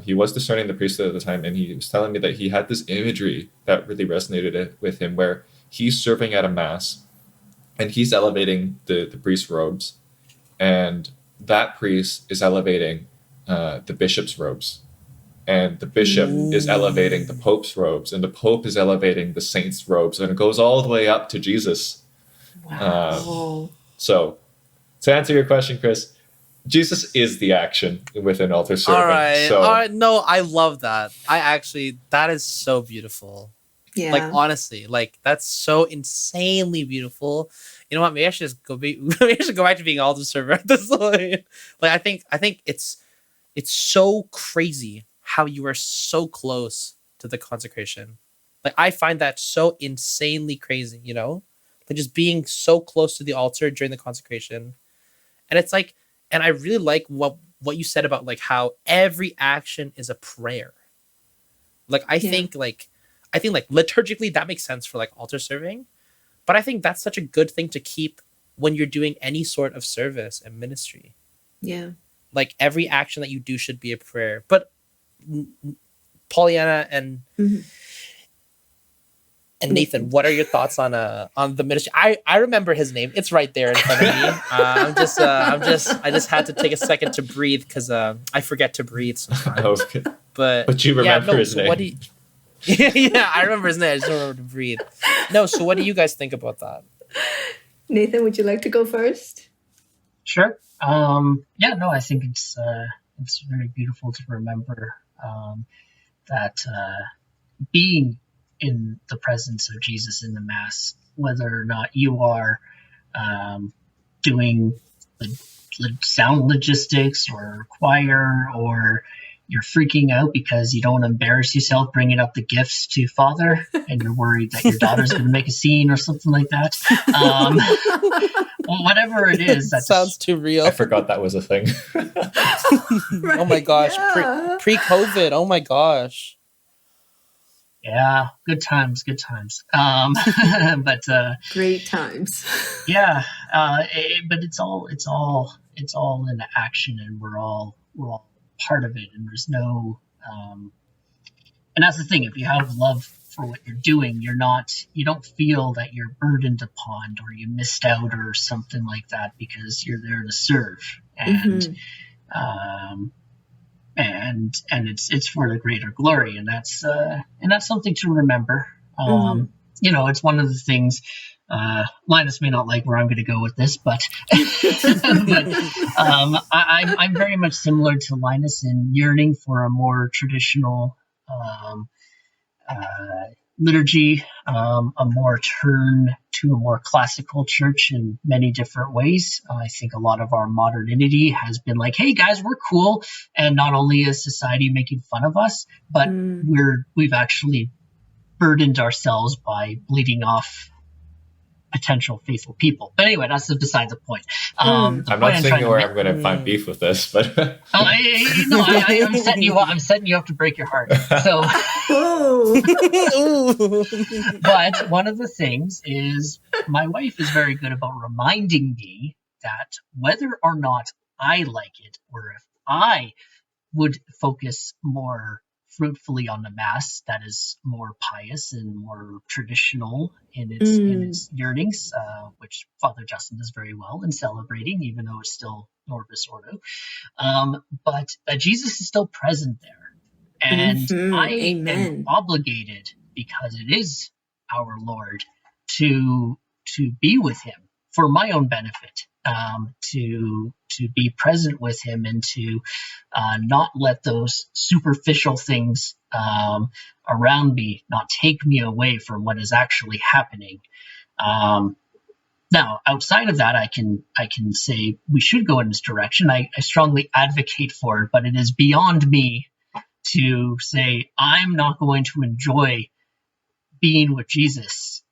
he was discerning the priesthood at the time, and he was telling me that he had this imagery that really resonated with him, where he's serving at a mass, and he's elevating the priest's robes, and that priest is elevating the bishop's robes. And the bishop is elevating the pope's robes, and the pope is elevating the saint's robes, and it goes all the way up to Jesus. Wow. So, to answer your question, Chris, Jesus is the action within altar serving. All right. No, I love that. That is so beautiful. Yeah. Like, honestly, like, that's so insanely beautiful. You know what? Maybe I should just go back to being altar server at this point. Like, I think it's so crazy how you are so close to the consecration. Like, I find that so insanely crazy, like just being so close to the altar during the consecration. And it's like, and I really like what you said about like how every action is a prayer. Like, I think liturgically that makes sense for like altar serving, but I think that's such a good thing to keep when you're doing any sort of service and ministry. Yeah. Like, every action that you do should be a prayer. But Pollyanna and Nathan, what are your thoughts on the ministry? I remember his name; it's right there in front of me. I just had to take a second to breathe because I forget to breathe sometimes. Okay. But you remember his name. I remember his name. I just don't remember to breathe. No, so what do you guys think about that? Nathan, would you like to go first? Sure. I think it's very beautiful to remember that being in the presence of Jesus in the Mass, whether or not you are doing the sound logistics or choir, or you're freaking out because you don't want to embarrass yourself bringing up the gifts to Father, and you're worried that your daughter's going to make a scene or something like that. Well, whatever it is, that sounds too real. I forgot that was a thing. Right, oh my gosh, yeah. Pre-COVID. Oh my gosh. Yeah, good times. But great times. Yeah, but it's all in action, and we're all part of it, and there's no and that's the thing. If you have love for what you're doing, you don't feel that you're burdened upon or you missed out or something like that, because you're there to serve, and and it's for the greater glory, and that's something to remember. It's one of the things Linus may not like where I'm going to go with this, but I'm very much similar to Linus in yearning for a more traditional liturgy, a more turn to a more classical church in many different ways. I think a lot of our modernity has been like, hey guys, we're cool, and not only is society making fun of us, but we've actually burdened ourselves by bleeding off potential faithful people. But anyway, that's beside the point. I'm not saying where I'm going to find beef with this, but I'm setting you up to break your heart. So, but one of the things is my wife is very good about reminding me that whether or not I like it, or if I would focus more fruitfully on the Mass that is more pious and more traditional in its yearnings, which Father Justin does very well in celebrating, even though it's still Norvis Ordo. But that Jesus is still present there. And I am Amen. obligated, because it is our Lord, to be with him for my own benefit, to be present with him, and to not let those superficial things around me not take me away from what is actually happening. Now, outside of that, I can say we should go in this direction. I strongly advocate for it, but it is beyond me to say I'm not going to enjoy being with Jesus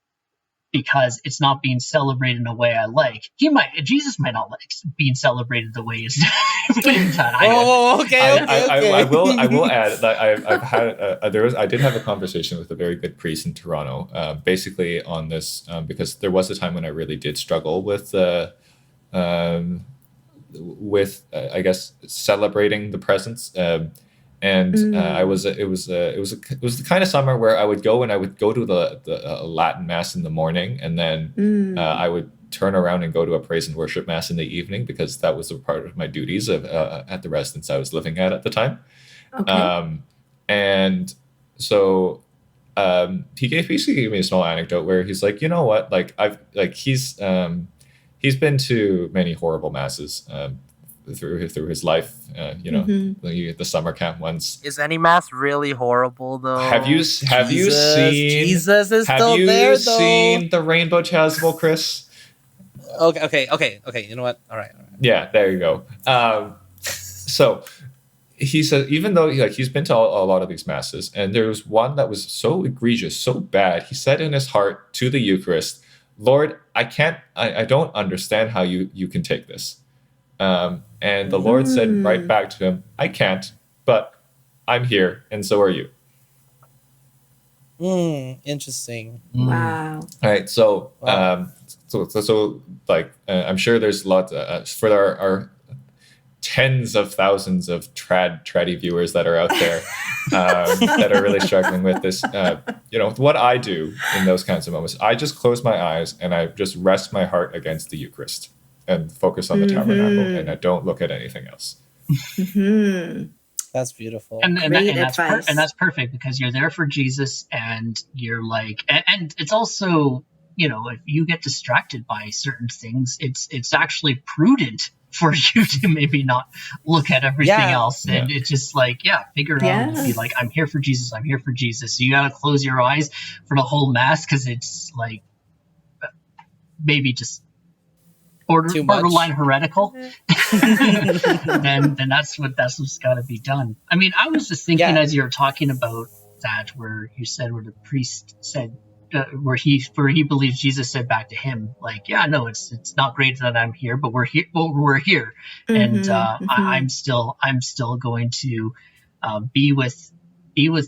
because it's not being celebrated in a way I like. Jesus might not like being celebrated the way it's being done. I will add that I've had I did have a conversation with a very good priest in Toronto, basically on this, because there was a time when I really did struggle with I guess celebrating the presence. It was the kind of summer where I would go to the Latin Mass in the morning, and then I would turn around and go to a praise and worship Mass in the evening, because that was a part of my duties at the residence I was living at the time. Okay. And so he gave me a small anecdote where he's like, you know what, he's been to many horrible Masses through his life, the summer camp once. Is any Mass really horrible though? Have you seen Jesus is still there though? Have you seen the Rainbow Chasuble, Chris? Okay. You know what? All right. Yeah, there you go. So he said, even though he's been to a lot of these Masses, and there was one that was so egregious, so bad, he said in his heart to the Eucharist, Lord, I don't understand how you can take this. And the Lord said right back to him, I can't, but I'm here, and so are you. Interesting. Wow. All right, so I'm sure there's lots for our tens of thousands of traddy viewers that are out there that are really struggling with this. What I do in those kinds of moments, I just close my eyes and I just rest my heart against the Eucharist and focus on the tabernacle, and I don't look at anything else. That's beautiful. And that's perfect, because you're there for Jesus, and you're like, and it's also, if you get distracted by certain things, it's actually prudent for you to maybe not look at everything else. And it's just like, figure out and be like, I'm here for Jesus. I'm here for Jesus. So you got to close your eyes for the whole Mass, because it's like maybe just borderline heretical. then that's what's got to be done. I mean, I was just thinking as you were talking about that, where you said, where the priest said, where he believes Jesus said back to him, like, it's not great that I'm here, but we're here, and I'm still going to be with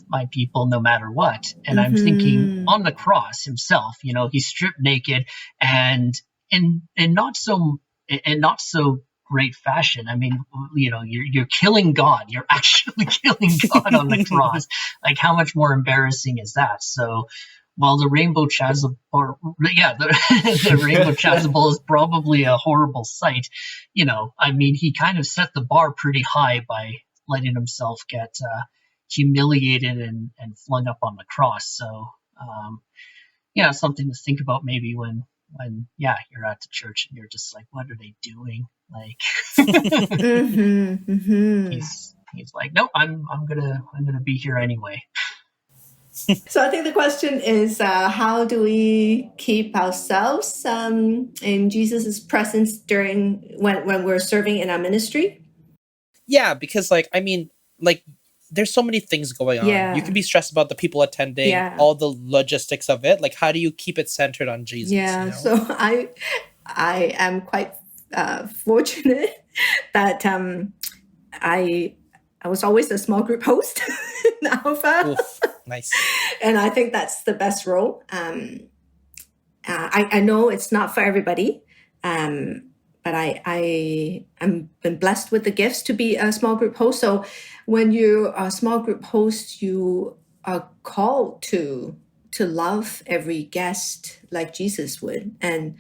my people no matter what. And I'm thinking, on the cross himself, he's stripped naked, and in not so great fashion. I mean, you're killing God. You're actually killing God on the cross. Like, how much more embarrassing is that? So, while the Rainbow Chasuble, the Rainbow Chasuble is probably a horrible sight, I mean, he kind of set the bar pretty high by letting himself get humiliated and flung up on the cross. So, something to think about maybe when you're at the church and you're just like, what are they doing? Like, he's like, no, I'm gonna be here anyway. So I think the question is, how do we keep ourselves in Jesus's presence during when we're serving in our ministry? Yeah, because there's so many things going on. Yeah. You can be stressed about the people attending, all the logistics of it. Like, how do you keep it centered on Jesus? Yeah, so I am quite fortunate that I was always a small group host in Alpha. Oof, nice. And I think that's the best role. I know it's not for everybody, but I'm been blessed with the gifts to be a small group host. So when you're a small group host, you are called to love every guest like Jesus would, and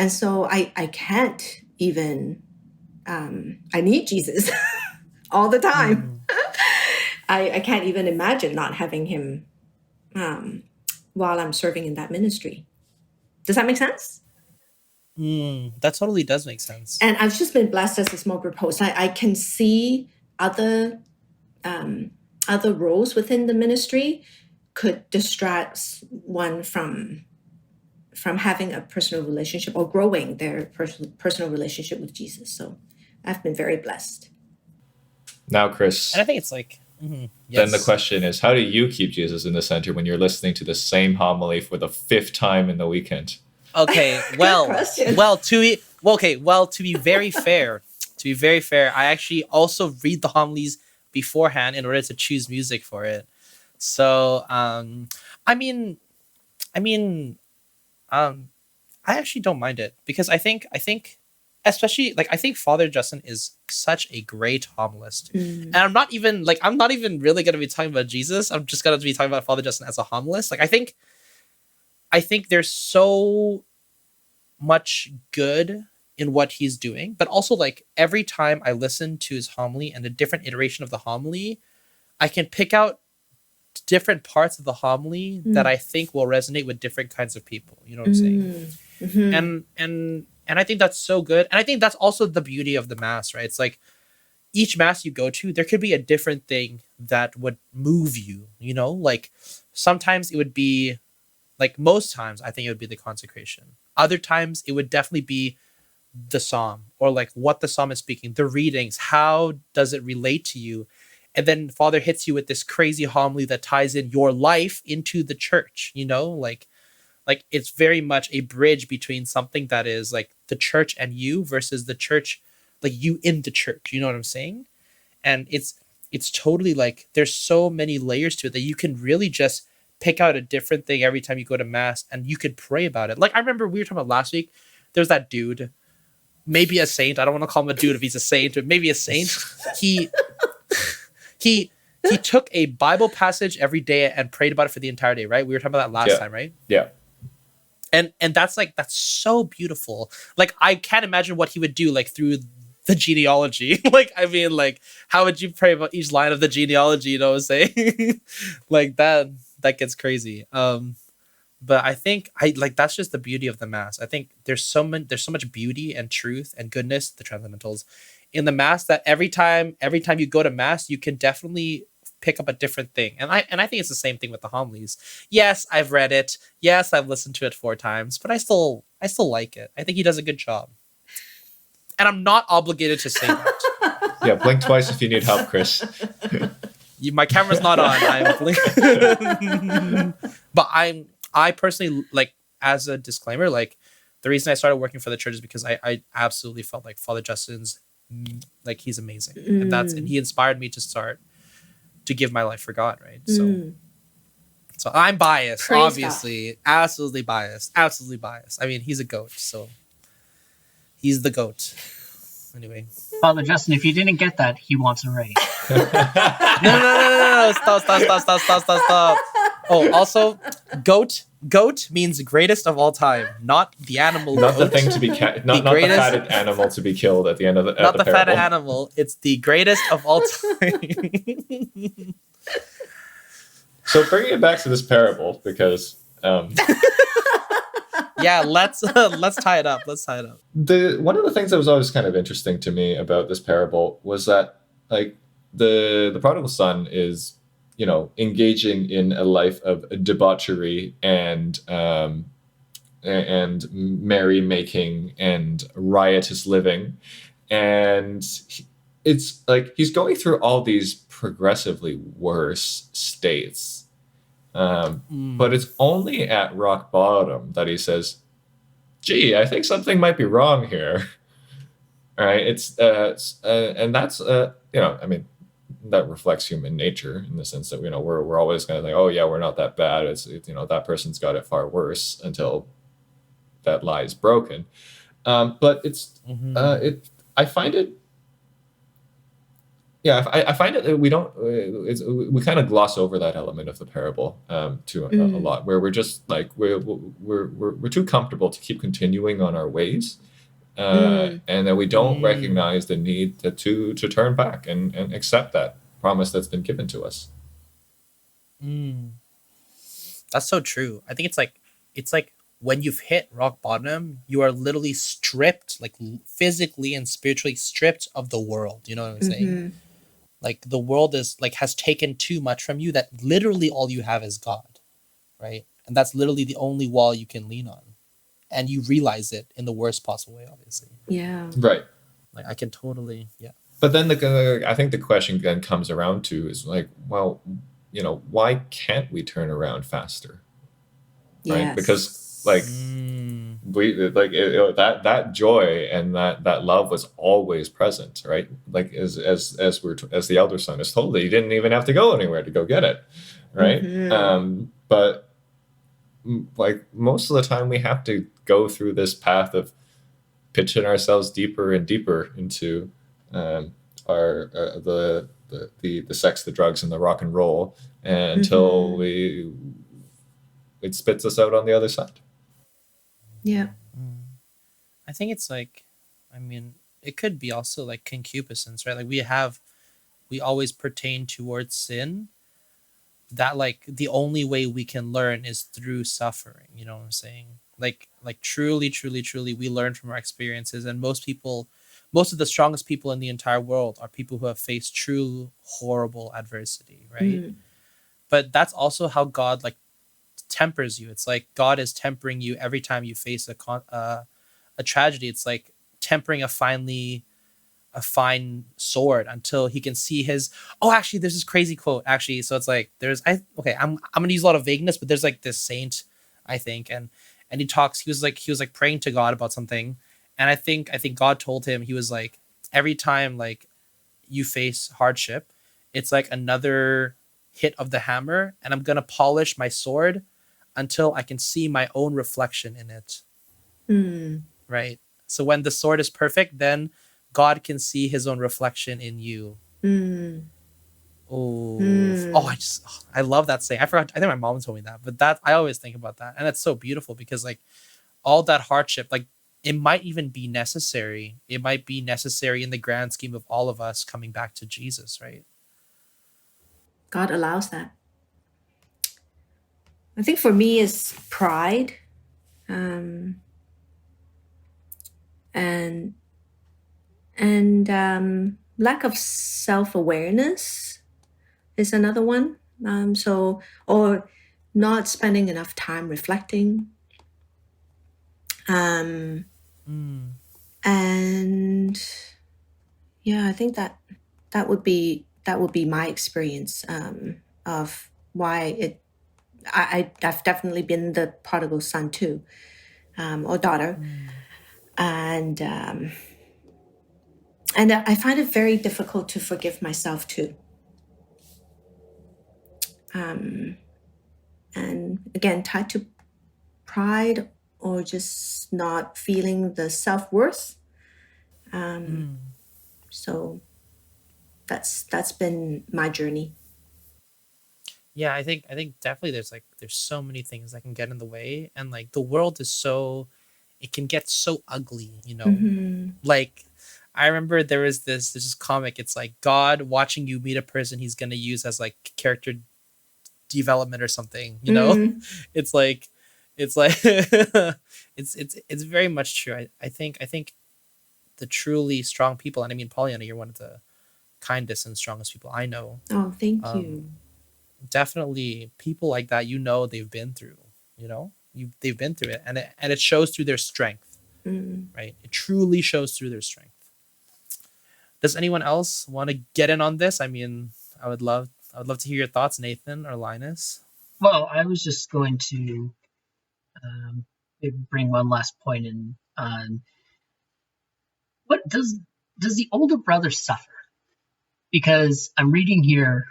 so I can't even I need Jesus all the time. I can't even imagine not having him while I'm serving in that ministry. Does that make sense? That totally does make sense. And I've just been blessed as a small group host. I can see other roles within the ministry could distract one from having a personal relationship or growing their personal relationship with Jesus. So I've been very blessed. Now, Chris, And I think it's like, then yes. the question is, how do you keep Jesus in the center when you're listening to the same homily for the 5th time in the weekend? Okay, to be very fair, I actually also read the homilies beforehand in order to choose music for it. So, I actually don't mind it, because I think especially, like, I think Father Justin is such a great homilist. And I'm not even really going to be talking about Jesus. I'm just going to be talking about Father Justin as a homilist. Like, I think there's so much good in what he's doing, but also, like, every time I listen to his homily and a different iteration of the homily, I can pick out different parts of the homily that I think will resonate with different kinds of people. You know what I'm saying? And I think that's so good. And I think that's also the beauty of the Mass, right? It's like, each Mass you go to, there could be a different thing that would move you, you know? Like, sometimes it would be, like, most times, I think it would be the consecration. Other times, it would definitely be the psalm, or like what the psalm is speaking, the readings, how does it relate to you? And then Father hits you with this crazy homily that ties in your life into the church, you know? Like it's very much a bridge between something that is like the church and you versus the church, like you in the church, you know what I'm saying? And it's totally like, there's so many layers to it that you can really just pick out a different thing every time you go to Mass, and you could pray about it. Like, I remember we were talking about last week, there's that dude, maybe a saint. I don't want to call him a dude if he's a saint, but maybe a saint. He took a Bible passage every day and prayed about it for the entire day, right? We were talking about that last time, right? Yeah. And that's so beautiful. Like, I can't imagine what he would do, like, through the genealogy. Like, I mean, like, how would you pray about each line of the genealogy, you know what I'm saying? Like, that gets crazy. But I think that's just the beauty of the Mass. I think there's so much beauty and truth and goodness, the transcendentals, in the Mass, that every time you go to Mass, you can definitely pick up a different thing. And I think it's the same thing with the homilies. Yes, I've read it. Yes, I've listened to it 4 times, but I still like it. I think he does a good job. And I'm not obligated to say that. Yeah, blink twice if you need help, Chris. My camera's not on. I'm blinking. But I personally, like, as a disclaimer, like, the reason I started working for the church is because I absolutely felt like Father Justin's, like, he's amazing. And he inspired me to give my life for God, right? So I'm biased, Praise obviously. God. Absolutely biased. I mean, he's a goat, so he's the goat. Anyway. Father Justin, if you didn't get that, he wants a raise. No. Stop. Oh, also, goat means greatest of all time, not the animal. Not goat. the thing to be not the fatted animal to be killed at the end of the not the parable. fatted animal. It's the greatest of all time. So bringing it back to this parable, because yeah, let's tie it up. One of the things that was always kind of interesting to me about this parable was that, like, the prodigal son is, you know, engaging in a life of debauchery and merrymaking and riotous living, and it's like he's going through all these progressively worse states, but it's only at rock bottom that he says, "Gee, I think something might be wrong here." All right, and that's you know, I mean, that reflects human nature in the sense that, you know, we're always going to think, oh yeah, we're not that bad. It's you know, that person's got it far worse until that lie is broken. But it's I find it. Yeah, I find it that we don't. We kind of gloss over that element of the parable to a lot, where we're just like we're too comfortable to keep continuing on our ways, and that we don't recognize the need to turn back and accept that promise that's been given to us. That's so true. I think it's like when you've hit rock bottom, you are literally stripped, like physically and spiritually stripped of the world. You know what I'm saying? Like the world is like has taken too much from you that literally all you have is God, right? And that's literally the only wall you can lean on. And you realize it in the worst possible way, obviously. Yeah. Right. Like I can totally, yeah. But then I think the question then comes around to is like, well, why can't we turn around faster? Right? Yes. Because like we like that joy and that love was always present, right? Like as the elder son is told that he didn't even have to go anywhere to go get it, right? But like most of the time we have to go through this path of pitching ourselves deeper and deeper into our the sex, the drugs, and the rock and roll until it spits us out on the other side. Yeah. I think it's like, I mean, it could be also like concupiscence, right? Like we always pertain towards sin. That like the only way we can learn is through suffering. You know what I'm saying? Like truly, we learn from our experiences. And most of the strongest people in the entire world are people who have faced true horrible adversity, right? But that's also how God like tempers you. It's like God is tempering you every time you face a tragedy. It's like tempering a fine sword until he can see his. Oh, actually, there's this crazy quote. Actually, so it's like I'm gonna use a lot of vagueness, but there's like this saint, I think, and he talks. He was like praying to God about something, and I think God told him, he was like, every time like you face hardship, it's like another hit of the hammer, and I'm gonna polish my sword until I can see my own reflection in it. Right. So when the sword is perfect, then God can see his own reflection in you. I love that saying. I forgot. I think my mom told me that, but I always think about that. And it's so beautiful because like all that hardship, like it might even be necessary. It might be necessary in the grand scheme of all of us coming back to Jesus, right? God allows that. I think for me it's pride, and lack of self-awareness is another one. Or not spending enough time reflecting. And yeah, I think that would be my experience of why I've definitely been the prodigal son too, or daughter, and I find it very difficult to forgive myself too. And again, tied to pride or just not feeling the self-worth. So that's been my journey. Yeah, I think definitely there's so many things that can get in the way, and like the world is it can get so ugly, you know. Like I remember there was this comic. It's like God watching you meet a person he's gonna use as like character development or something, you know. It's like it's very much true. I think the truly strong people, and I mean, Pollyanna, you're one of the kindest and strongest people I know. Oh, thank you. Definitely people like that, you know, they've been through, you know, they've been through it, and it shows through their strength, right? It truly shows through their strength. Does anyone else want to get in on this? I mean, I would love to hear your thoughts, Nathan or Linus. Well, I was just going to maybe bring one last point in on what does the older brother suffer? Because I'm reading here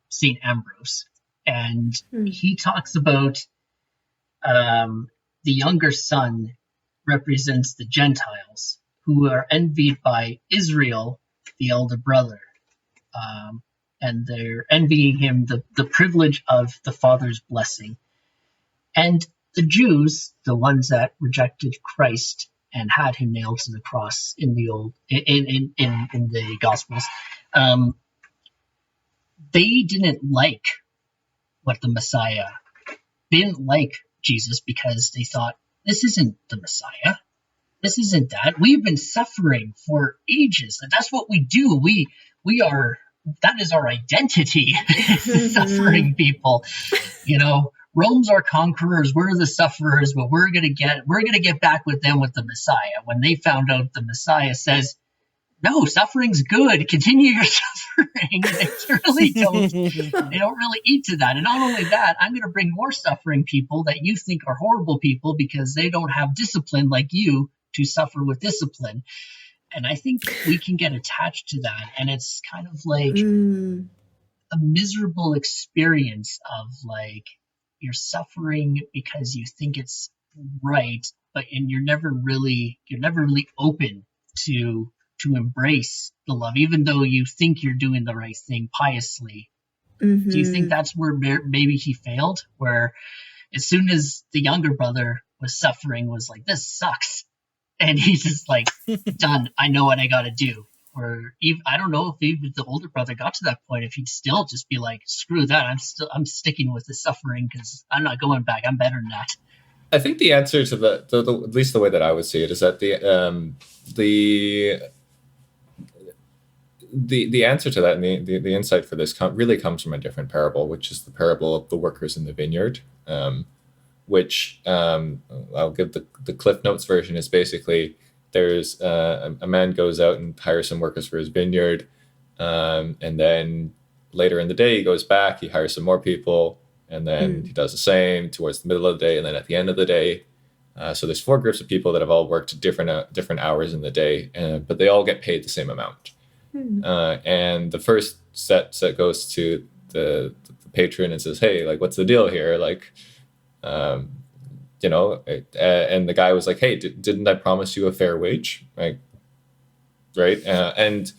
St. Ambrose, and he talks about the younger son represents the Gentiles who are envied by Israel, the elder brother. And they're envying him the privilege of the Father's blessing. And the Jews, the ones that rejected Christ and had him nailed to the cross in the in the Gospels, they didn't like what the Messiah. They didn't like Jesus because they thought, this isn't the Messiah. This isn't that. We've been suffering for ages. And that's what we do. We are, that is our identity, suffering people. You know, Rome's our conquerors, we're the sufferers, but we're gonna get back with them with the Messiah. When they found out the Messiah says, no, suffering's good, continue your suffering, they don't really eat to that. And not only that, I'm gonna bring more suffering people that you think are horrible people because they don't have discipline like you to suffer with discipline. And I think we can get attached to that, and it's kind of like a miserable experience of like, you're suffering because you think it's right, and you're never really open to embrace the love, even though you think you're doing the right thing piously. Do you think that's where maybe he failed? Where as soon as the younger brother was suffering, was like, this sucks, and he's just like, done, I know what I got to do. Or even, I don't know if even the older brother got to that point, if he'd still just be like, screw that, I'm sticking with the suffering because I'm not going back, I'm better than that. I think the answer to the at least the way that I would see it is that the answer to that, and the insight for this really comes from a different parable, which is the parable of the workers in the vineyard, which I'll give the Cliff Notes version. Is basically, there's a man goes out and hires some workers for his vineyard, and then later in the day he goes back, he hires some more people, and then he does the same towards the middle of the day, and then at the end of the day. So there's 4 groups of people that have all worked different hours in the day, but they all get paid the same amount. And the first set goes to the patron and says, hey, like, what's the deal here? Like, and the guy was like, hey, didn't I promise you a fair wage? Right. And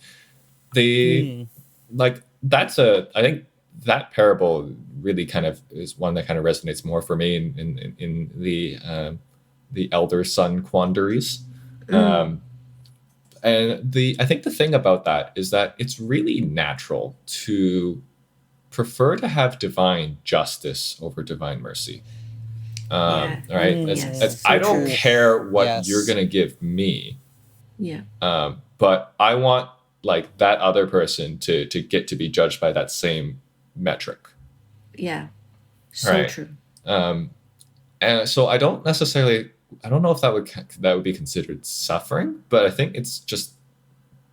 like, I think that parable really kind of is one that kind of resonates more for me in the elder son quandaries. And I think the thing about that is that it's really natural to prefer to have divine justice over divine mercy. Right? I don't care what you're going to give me. But I want like that other person to get to be judged by that same metric. Yeah. So true. And so I don't know if that would be considered suffering, but I think it's just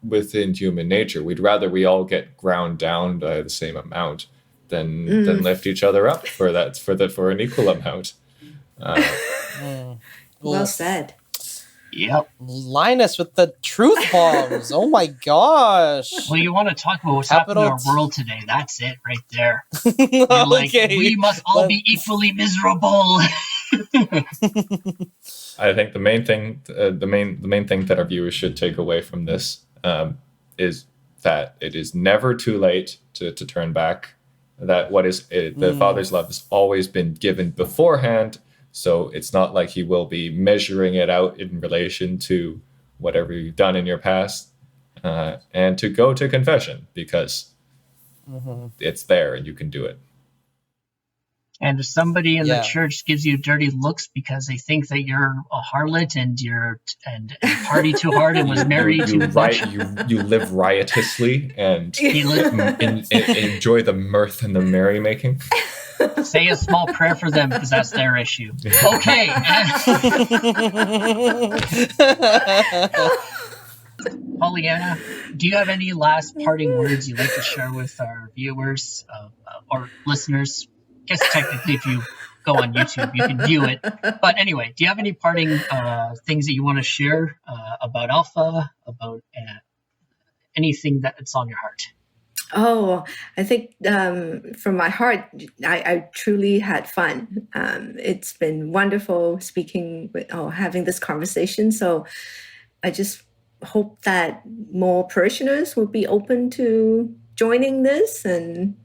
within human nature. We'd rather we all get ground down by the same amount than lift each other up for an equal amount. Well said. Yep. Linus with the truth bombs. Oh my gosh. Well, you want to talk about what's happening in our world today? That's it right there. You're like, we must all be equally miserable. I think the main thing that our viewers should take away from this is that it is never too late to turn back. That the Father's love has always been given beforehand. So it's not like he will be measuring it out in relation to whatever you've done in your past, and to go to confession because it's there and you can do it. And if somebody in the church gives you dirty looks because they think that you're a harlot and party too hard and was married too much, you live riotously and enjoy the mirth and the merrymaking. Say a small prayer for them because that's their issue. Okay. Pollyanna, do you have any last parting words you'd like to share with our viewers or listeners? I guess technically if you go on YouTube, you can view it. But anyway, do you have any parting things that you want to share about Alpha, about anything that's on your heart? Oh, I think from my heart, I truly had fun. It's been wonderful speaking with, having this conversation. So I just hope that more parishioners will be open to joining this and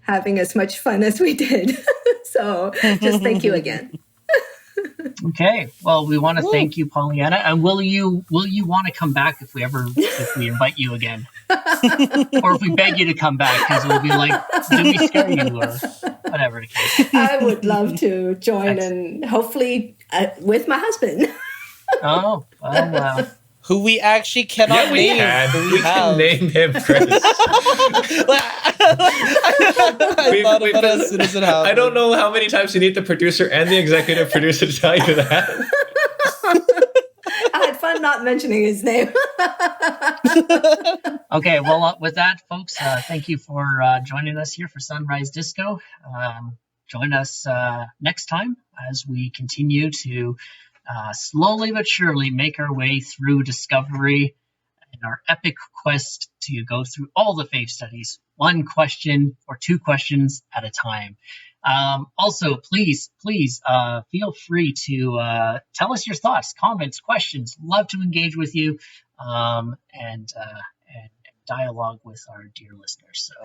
having as much fun as we did. So just thank you again. Okay. Well, we want to thank you, Pollyanna. And will you want to come back if we invite you again? Or if we beg you to come back, because we'll be like, did we scare you, or whatever the case. I would love to join, and hopefully with my husband. Oh, wow. Who we actually cannot Yeah, we name. can. We can name him, Chris. I thought about it as soon as it happened. I don't know how many times you need the producer and the executive producer to tell you that. I had fun not mentioning his name. Okay, well, with that, folks, thank you for joining us here for Sunrise Disco. Join us next time as we continue to slowly but surely make our way through discovery and our epic quest to go through all the faith studies, one question or two questions at a time. Also, please feel free to tell us your thoughts, comments, questions. Love to engage with you and dialogue with our dear listeners. So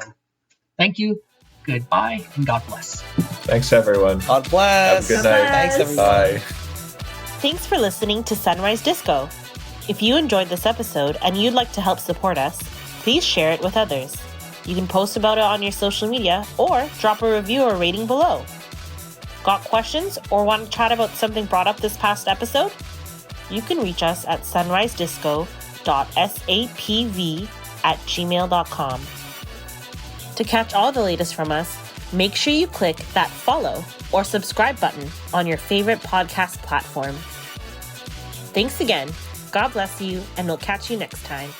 thank you, goodbye, and God bless. Thanks, everyone. God bless. Have a good night. Thanks, everyone. Bye. Thanks for listening to Sunrise Disco. If you enjoyed this episode and you'd like to help support us, please share it with others. You can post about it on your social media or drop a review or rating below. Got questions or want to chat about something brought up this past episode? You can reach us at sunrisedisco.sapv@gmail.com. To catch all the latest from us, make sure you click that follow or subscribe button on your favorite podcast platform. Thanks again. God bless you, and we'll catch you next time.